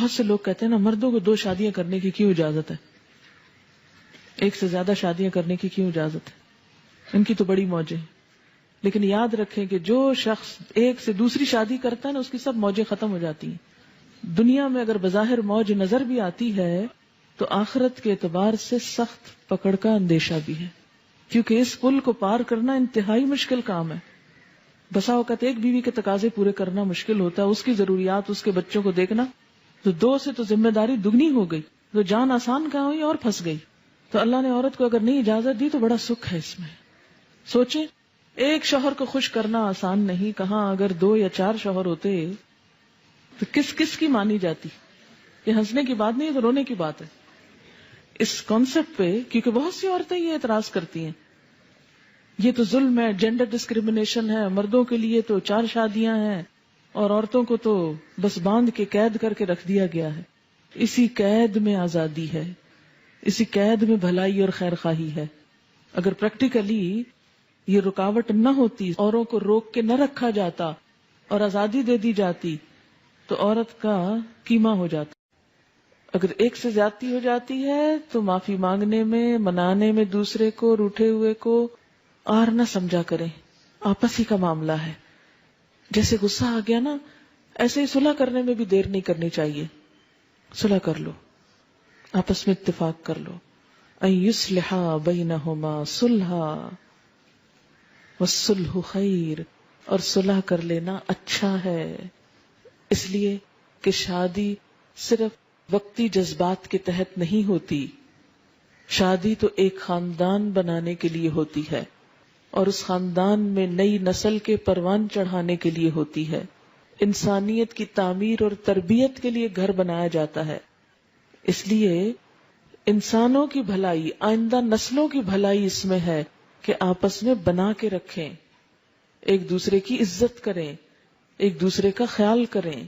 بہت سے لوگ کہتے ہیں نا مردوں کو 2 شادیاں کرنے کی کیوں اجازت ہے، 1 سے زیادہ شادیاں کرنے کی کیوں اجازت ہے، ان کی تو بڑی موجیں. لیکن یاد رکھیں کہ جو شخص 1 سے دوسری شادی کرتا ہے نا اس کی سب موجیں ختم ہو جاتی ہیں. دنیا میں اگر بظاہر موج نظر بھی آتی ہے تو آخرت کے اعتبار سے سخت پکڑ کا اندیشہ بھی ہے، کیونکہ اس پل کو پار کرنا انتہائی مشکل کام ہے. بسا اوقات ایک بیوی کے تقاضے پورے کرنا مشکل ہوتا ہے، اس کی ضروریات، اس کے بچوں کو دیکھنا، تو 2 سے تو ذمہ داری دگنی ہو گئی، تو جان آسان کہاں ہوئی اور پھنس گئی. تو اللہ نے عورت کو اگر نہیں اجازت دی تو بڑا سکھ ہے اس میں. سوچیں، ایک شوہر کو خوش کرنا آسان نہیں، کہاں اگر 2 یا 4 شوہر ہوتے تو کس کس کی مانی جاتی. یہ ہنسنے کی بات نہیں، یہ تو رونے کی بات ہے اس کانسیپٹ پہ، کیونکہ بہت سی عورتیں یہ اعتراض کرتی ہیں یہ تو ظلم ہے، جینڈر ڈسکریمنیشن ہے، مردوں کے لیے تو 4 شادیاں ہیں اور عورتوں کو تو بس باندھ کے قید کر کے رکھ دیا گیا ہے. اسی قید میں آزادی ہے، اسی قید میں بھلائی اور خیر خواہی ہے. اگر پریکٹیکلی یہ رکاوٹ نہ ہوتی، اوروں کو روک کے نہ رکھا جاتا اور آزادی دے دی جاتی تو عورت کا قیمہ ہو جاتا. اگر 1 سے زیادتی ہو جاتی ہے تو معافی مانگنے میں، منانے میں دوسرے کو، روٹھے ہوئے کو اور نہ سمجھا کریں، آپس ہی کا معاملہ ہے. جیسے غصہ آ گیا نا، ایسے ہی صلح کرنے میں بھی دیر نہیں کرنی چاہیے. صلح کر لو، آپس میں اتفاق کر لو. ان یصلح بینہما صلحا والصلح خیر، اور صلح کر لینا اچھا ہے. اس لیے کہ شادی صرف وقتی جذبات کے تحت نہیں ہوتی، شادی تو ایک خاندان بنانے کے لیے ہوتی ہے اور اس خاندان میں نئی نسل کے پروان چڑھانے کے لیے ہوتی ہے. انسانیت کی تعمیر اور تربیت کے لیے گھر بنایا جاتا ہے. اس لیے انسانوں کی بھلائی، آئندہ نسلوں کی بھلائی اس میں ہے کہ آپس میں بنا کے رکھیں، ایک دوسرے کی عزت کریں، ایک دوسرے کا خیال کریں.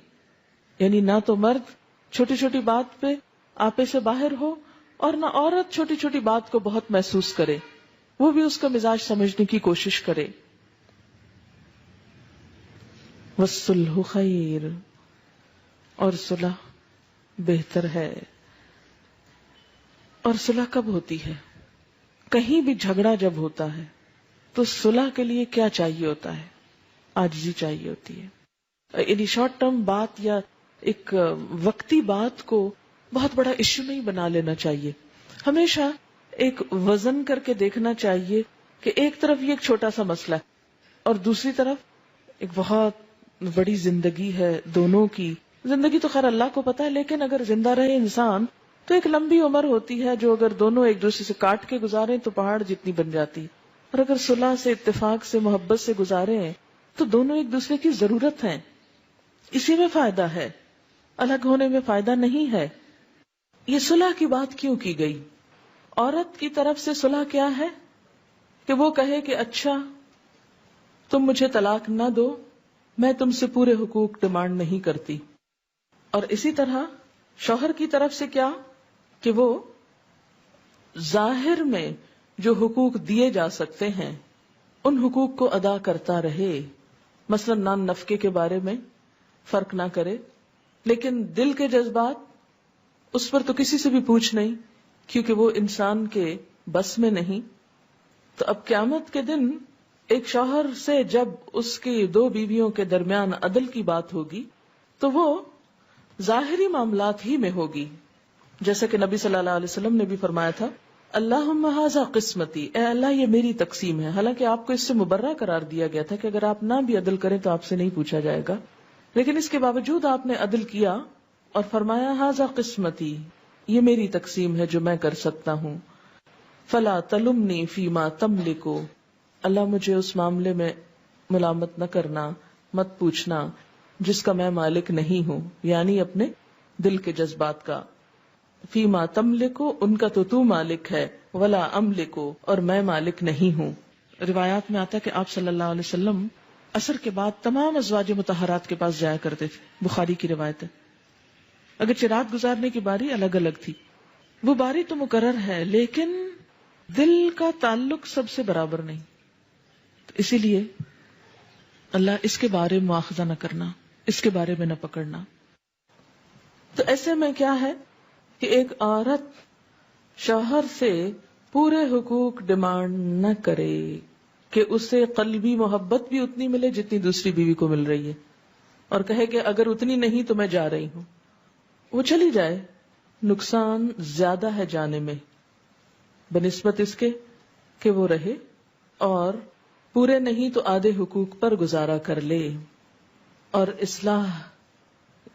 یعنی نہ تو مرد چھوٹی چھوٹی بات پہ آپے سے باہر ہو اور نہ عورت چھوٹی چھوٹی بات کو بہت محسوس کرے، وہ بھی اس کا مزاج سمجھنے کی کوشش کرے. والصلح خیر، اور صلح بہتر ہے. اور صلح کب ہوتی ہے؟ کہیں بھی جھگڑا جب ہوتا ہے تو صلح کے لیے کیا چاہیے ہوتا ہے؟ عاجزی چاہیے ہوتی ہے. یعنی شارٹ ٹرم بات یا ایک وقتی بات کو بہت بڑا ایشو نہیں بنا لینا چاہیے. ہمیشہ ایک وزن کر کے دیکھنا چاہیے کہ ایک طرف یہ ایک چھوٹا سا مسئلہ ہے اور دوسری طرف ایک بہت بڑی زندگی ہے. دونوں کی زندگی تو خیر اللہ کو پتا ہے، لیکن اگر زندہ رہے انسان تو ایک لمبی عمر ہوتی ہے جو اگر دونوں ایک دوسرے سے کاٹ کے گزاریں تو پہاڑ جتنی بن جاتی. اور اگر صلح سے، اتفاق سے، محبت سے گزاریں تو دونوں ایک دوسرے کی ضرورت ہیں. اسی میں فائدہ ہے، الگ ہونے میں فائدہ نہیں ہے. یہ صلح کی بات کیوں کی گئی؟ عورت کی طرف سے صلح کیا ہے کہ وہ کہے کہ اچھا تم مجھے طلاق نہ دو، میں تم سے پورے حقوق ڈیمانڈ نہیں کرتی. اور اسی طرح شوہر کی طرف سے کیا کہ وہ ظاہر میں جو حقوق دیے جا سکتے ہیں ان حقوق کو ادا کرتا رہے. مثلا نان نفقے کے بارے میں فرق نہ کرے، لیکن دل کے جذبات اس پر تو کسی سے بھی پوچھ نہیں، کیونکہ وہ انسان کے بس میں نہیں. تو اب قیامت کے دن ایک شوہر سے جب اس کی 2 بیویوں کے درمیان عدل کی بات ہوگی تو وہ ظاہری معاملات ہی میں ہوگی، جیسا کہ نبی صلی اللہ علیہ وسلم نے بھی فرمایا تھا، اللہم ھذا قسمتی، اے اللہ یہ میری تقسیم ہے. حالانکہ آپ کو اس سے مبرہ قرار دیا گیا تھا کہ اگر آپ نہ بھی عدل کریں تو آپ سے نہیں پوچھا جائے گا، لیکن اس کے باوجود آپ نے عدل کیا اور فرمایا ھذا قسمتی، یہ میری تقسیم ہے جو میں کر سکتا ہوں. فلا تلمنی فیما تملک، اللہ مجھے اس معاملے میں ملامت نہ کرنا، مت پوچھنا جس کا میں مالک نہیں ہوں، یعنی اپنے دل کے جذبات کا. فیما تملک، ان کا تو مالک ہے، ولا املک، اور میں مالک نہیں ہوں. روایات میں آتا ہے کہ آپ صلی اللہ علیہ وسلم عصر کے بعد تمام ازواج مطہرات کے پاس جایا کرتے تھے. بخاری کی روایت ہے. اگرچہ رات گزارنے کی باری الگ الگ تھی، وہ باری تو مقرر ہے لیکن دل کا تعلق سب سے برابر نہیں. تو اسی لیے اللہ اس کے بارے میں مواخذہ نہ کرنا، اس کے بارے میں نہ پکڑنا. تو ایسے میں کیا ہے کہ ایک عورت شوہر سے پورے حقوق ڈیمانڈ نہ کرے کہ اسے قلبی محبت بھی اتنی ملے جتنی دوسری بیوی کو مل رہی ہے، اور کہے کہ اگر اتنی نہیں تو میں جا رہی ہوں. وہ چلی جائے، نقصان زیادہ ہے جانے میں بنسبت اس کے کہ وہ رہے اور پورے نہیں تو آدھے حقوق پر گزارا کر لے اور اصلاح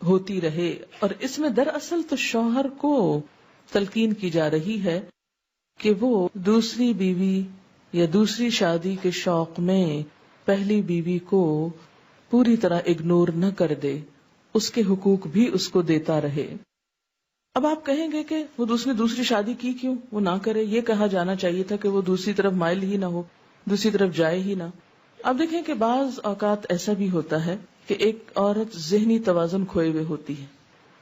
ہوتی رہے. اور اس میں دراصل تو شوہر کو تلقین کی جا رہی ہے کہ وہ دوسری بیوی یا دوسری شادی کے شوق میں پہلی بیوی کو پوری طرح اگنور نہ کر دے، اس کے حقوق بھی اس کو دیتا رہے. اب آپ کہیں گے کہ وہ دوسری شادی کی کیوں، وہ نہ کرے. یہ کہا جانا چاہیے تھا کہ وہ دوسری طرف مائل ہی نہ ہو، دوسری طرف جائے ہی نہ. اب دیکھیں کہ بعض اوقات ایسا بھی ہوتا ہے کہ ایک عورت ذہنی توازن کھوئے ہوئے ہوتی ہے،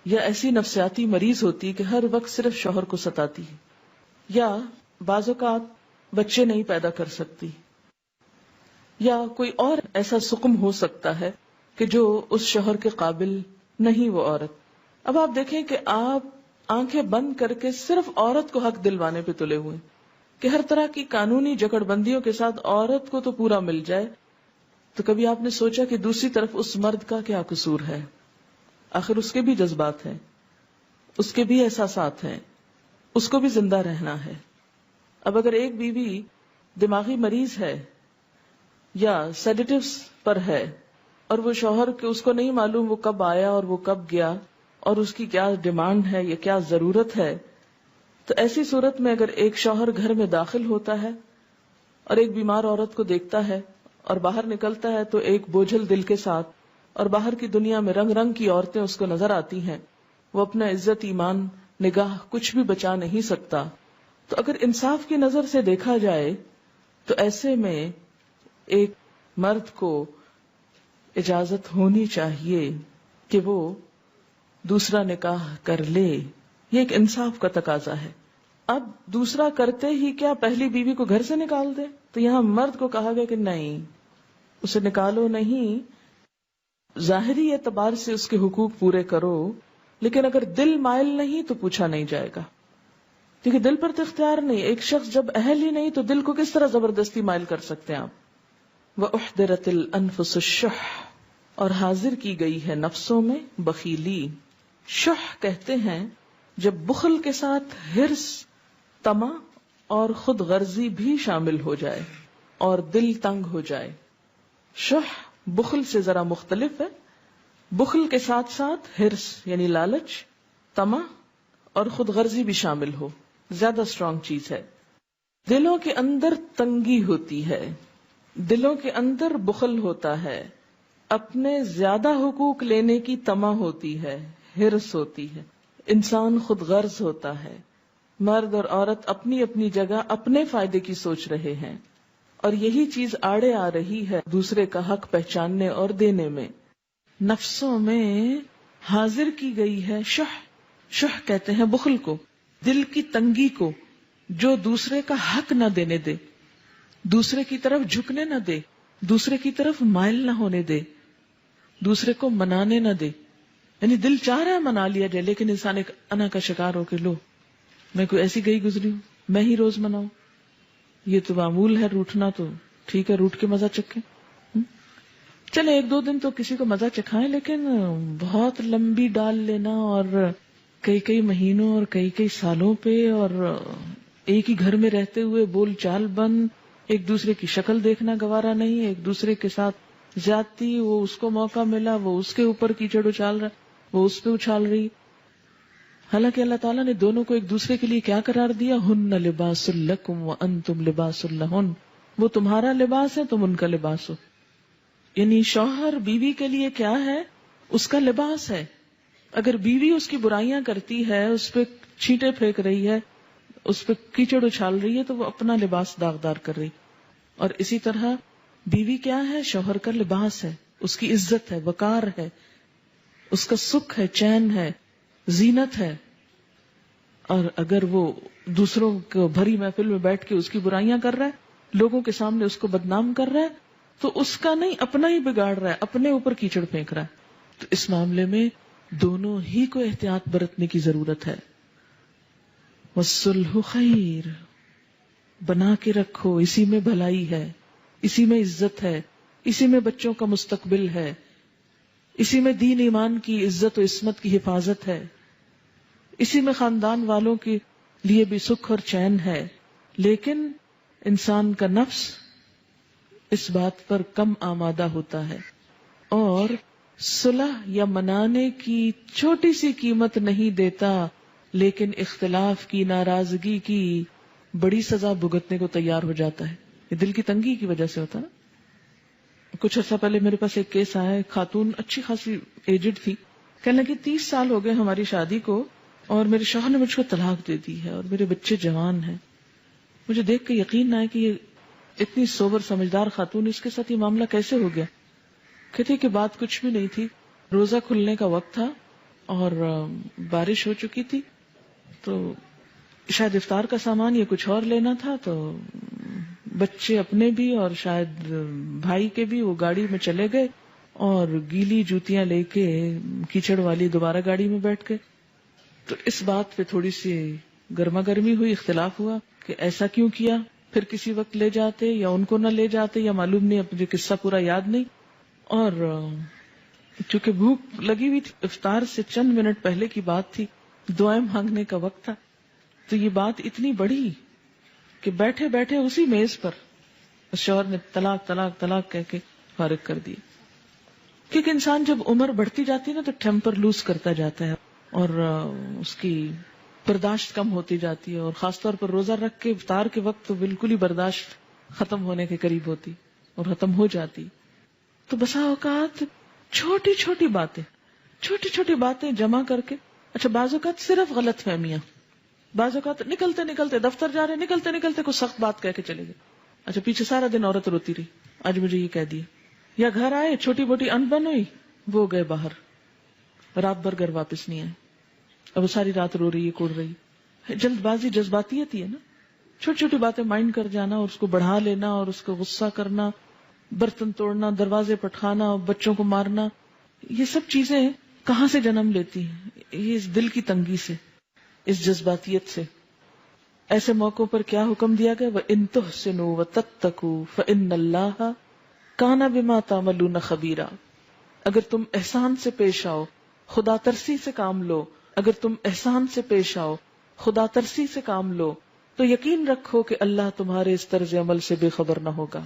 یا ایسی نفسیاتی مریض ہوتی ہے کہ ہر وقت صرف شوہر کو ستاتی ہے، یا بعض اوقات بچے نہیں پیدا کر سکتی، یا کوئی اور ایسا سقم ہو سکتا ہے کہ جو اس شوہر کے قابل نہیں وہ عورت. اب آپ دیکھیں کہ آپ آنکھیں بند کر کے صرف عورت کو حق دلوانے پہ تلے ہوئے کہ ہر طرح کی قانونی جکڑ بندیوں کے ساتھ عورت کو تو پورا مل جائے. تو کبھی آپ نے سوچا کہ دوسری طرف اس مرد کا کیا قصور ہے؟ آخر اس کے بھی جذبات ہیں، اس کے بھی احساسات ہیں، اس کو بھی زندہ رہنا ہے. اب اگر ایک بیوی دماغی مریض ہے یا سیڈیٹیوز پر ہے اور وہ شوہر کے اس کو نہیں معلوم وہ کب آیا اور وہ کب گیا اور اس کی کیا ڈیمانڈ ہے یا کیا ضرورت ہے، تو ایسی صورت میں اگر ایک شوہر گھر میں داخل ہوتا ہے اور ایک بیمار عورت کو دیکھتا ہے اور باہر نکلتا ہے تو ایک بوجھل دل کے ساتھ، اور باہر کی دنیا میں رنگ رنگ کی عورتیں اس کو نظر آتی ہیں، وہ اپنا عزت، ایمان، نگاہ کچھ بھی بچا نہیں سکتا. تو اگر انصاف کی نظر سے دیکھا جائے تو ایسے میں ایک مرد کو اجازت ہونی چاہیے کہ وہ دوسرا نکاح کر لے. یہ ایک انصاف کا تقاضا ہے. اب دوسرا کرتے ہی کیا پہلی بیوی کو گھر سے نکال دے؟ تو یہاں مرد کو کہا گیا کہ نہیں، اسے نکالو نہیں، ظاہری اعتبار سے اس کے حقوق پورے کرو، لیکن اگر دل مائل نہیں تو پوچھا نہیں جائے گا، کیونکہ دل پر تو اختیار نہیں. ایک شخص جب اہل ہی نہیں تو دل کو کس طرح زبردستی مائل کر سکتے ہیں آپ؟ وَأُحْضِرَتِ الْأَنفُسُ الشُّحَّ، اور حاضر کی گئی ہے نفسوں میں بخیلی. شح کہتے ہیں جب بخل کے ساتھ حرص، طمع اور خود غرضی بھی شامل ہو جائے اور دل تنگ ہو جائے. شح بخل سے ذرا مختلف ہے. بخل کے ساتھ ساتھ حرص یعنی لالچ، طمع اور خود غرضی بھی شامل ہو، زیادہ اسٹرانگ چیز ہے. دلوں کے اندر تنگی ہوتی ہے، دلوں کے اندر بخل ہوتا ہے، اپنے زیادہ حقوق لینے کی طمع ہوتی ہے، حرص ہوتی ہے، انسان خود غرض ہوتا ہے. مرد اور عورت اپنی اپنی جگہ اپنے فائدے کی سوچ رہے ہیں، اور یہی چیز آڑے آ رہی ہے دوسرے کا حق پہچاننے اور دینے میں. نفسوں میں حاضر کی گئی ہے شح. شح کہتے ہیں بخل کو، دل کی تنگی کو، جو دوسرے کا حق نہ دینے دے، دوسرے کی طرف جھکنے نہ دے، دوسرے کی طرف مائل نہ ہونے دے، دوسرے کو منانے نہ دے. یعنی دل چاہ رہا ہے منا لیا جائے، لیکن انسان ایک انا کا شکار ہو کے لو میں کوئی ایسی گئی گزری ہوں، میں ہی روز مناؤں، یہ تو معمول ہے روٹھنا، تو ٹھیک ہے روٹ کے مزہ چکھیں. چلے ایک دو دن تو کسی کو مزہ چکھائیں، لیکن بہت لمبی ڈال لینا اور کئی کئی مہینوں اور کئی کئی سالوں پہ اور ایک ہی گھر میں رہتے ہوئے بول چال بند، ایک دوسرے کی شکل دیکھنا گوارا نہیں، ایک دوسرے کے ساتھ زیادتی، وہ اس کو موقع ملا وہ اس کے اوپر کیچڑ اچھال رہا، وہ اس پہ اچھال رہی. حالانکہ اللہ تعالیٰ نے دونوں کو ایک دوسرے کے لیے کیا قرار دیا؟ ہن لباس لکم وانتم لباس لہن، وہ تمہارا لباس ہے، تم ان کا لباس ہو. یعنی شوہر بیوی کے لیے کیا ہے؟ اس کا لباس ہے. اگر بیوی اس کی برائیاں کرتی ہے، اس پہ چھینٹے پھینک رہی ہے، اس پہ کیچڑ اچھال رہی ہے، تو وہ اپنا لباس داغدار کر رہی. اور اسی طرح بیوی کیا ہے؟ شوہر کا لباس ہے، اس کی عزت ہے، وقار ہے، اس کا سکھ ہے، چین ہے، زینت ہے. اور اگر وہ دوسروں کو بھری محفل میں بیٹھ کے اس کی برائیاں کر رہا ہے، لوگوں کے سامنے اس کو بدنام کر رہا ہے، تو اس کا نہیں، اپنا ہی بگاڑ رہا ہے، اپنے اوپر کیچڑ پھینک رہا ہے. تو اس معاملے میں دونوں ہی کو احتیاط برتنے کی ضرورت ہے. والصلح خیر، بنا کے رکھو، اسی میں بھلائی ہے، اسی میں عزت ہے، اسی میں بچوں کا مستقبل ہے، اسی میں دین ایمان کی عزت و عصمت کی حفاظت ہے، اسی میں خاندان والوں کے لیے بھی سکھ اور چین ہے. لیکن انسان کا نفس اس بات پر کم آمادہ ہوتا ہے اور صلح یا منانے کی چھوٹی سی قیمت نہیں دیتا، لیکن اختلاف کی، ناراضگی کی بڑی سزا بھگتنے کو تیار ہو جاتا ہے. یہ دل کی تنگی کی وجہ سے ہوتا نا. کچھ عرصہ پہلے میرے پاس ایک کیس آیا ہے، خاتون اچھی خاصی ایجڈ تھی، کہنے لگی 30 سال ہو گئے ہماری شادی کو اور میرے شوہر نے مجھ کو طلاق دے دی ہے اور میرے بچے جوان ہیں. مجھے دیکھ کے یقین نہ آئے کہ یہ اتنی سوبر سمجھدار خاتون، اس کے ساتھ یہ معاملہ کیسے ہو گیا. کہتی کہ بات کچھ بھی نہیں تھی، روزہ کھلنے کا وقت تھا اور بارش ہو چکی تھی، تو شاید افطار کا سامان یا کچھ اور لینا تھا، تو بچے اپنے بھی اور شاید بھائی کے بھی وہ گاڑی میں چلے گئے اور گیلی جوتیاں لے کے کیچڑ والی دوبارہ گاڑی میں بیٹھ گئے. تو اس بات پہ تھوڑی سی گرما گرمی ہوئی، اختلاف ہوا کہ ایسا کیوں کیا، پھر کسی وقت لے جاتے یا ان کو نہ لے جاتے یا معلوم نہیں، اب مجھے قصہ پورا یاد نہیں. اور چونکہ بھوک لگی ہوئی تھی، افطار سے چند منٹ پہلے کی بات تھی، دعائیں مانگنے کا وقت تھا، تو یہ بات اتنی بڑی کہ بیٹھے بیٹھے اسی میز پر شوہر نے طلاق طلاق طلاق کہہ کے فارغ کر دی. کیونکہ انسان جب عمر بڑھتی جاتی ہے نا تو ٹیمپر لوز کرتا جاتا ہے اور اس کی برداشت کم ہوتی جاتی ہے، اور خاص طور پر روزہ رکھ کے افطار کے وقت تو بالکل ہی برداشت ختم ہونے کے قریب ہوتی اور ختم ہو جاتی. تو بسا اوقات چھوٹی چھوٹی باتیں جمع کر کے، اچھا بعض اوقات صرف غلط فہمیاں، بعض اوقات نکلتے نکلتے دفتر جا رہے نکلتے نکلتے کوئی سخت بات کہہ کے چلے گئے، اچھا پیچھے سارا دن عورت روتی رہی آج مجھے یہ کہہ دیا، یا گھر آئے چھوٹی موٹی انبن ہوئی، وہ گئے باہر، رات بھر گھر واپس نہیں آئے، اب وہ ساری رات رو رہی ہے، کوڑ رہی ہے. جلد بازی جذباتیت ہی ہے نا. چھوٹی چھوٹی باتیں مائنڈ کر جانا اور اس کو بڑھا لینا اور اس کو غصہ کرنا، برتن توڑنا، دروازے پٹخانا، بچوں کو مارنا، یہ سب چیزیں کہاں سے جنم لیتی ہیں؟ یہ اس دل کی تنگی سے، اس جذباتیت سے. ایسے موقعوں پر کیا حکم دیا گیا؟ وَإِن تُحْسِنُوا وَتَتَّقُوا فَإِنَّ اللَّهَ كَانَ بِمَا تَعْمَلُونَ خَبِيرًا. اگر تم احسان سے پیش آؤ، خدا ترسی سے کام لو، اگر تم احسان سے پیش آؤ، خدا ترسی سے کام لو، تو یقین رکھو کہ اللہ تمہارے اس طرز عمل سے بے خبر نہ ہوگا.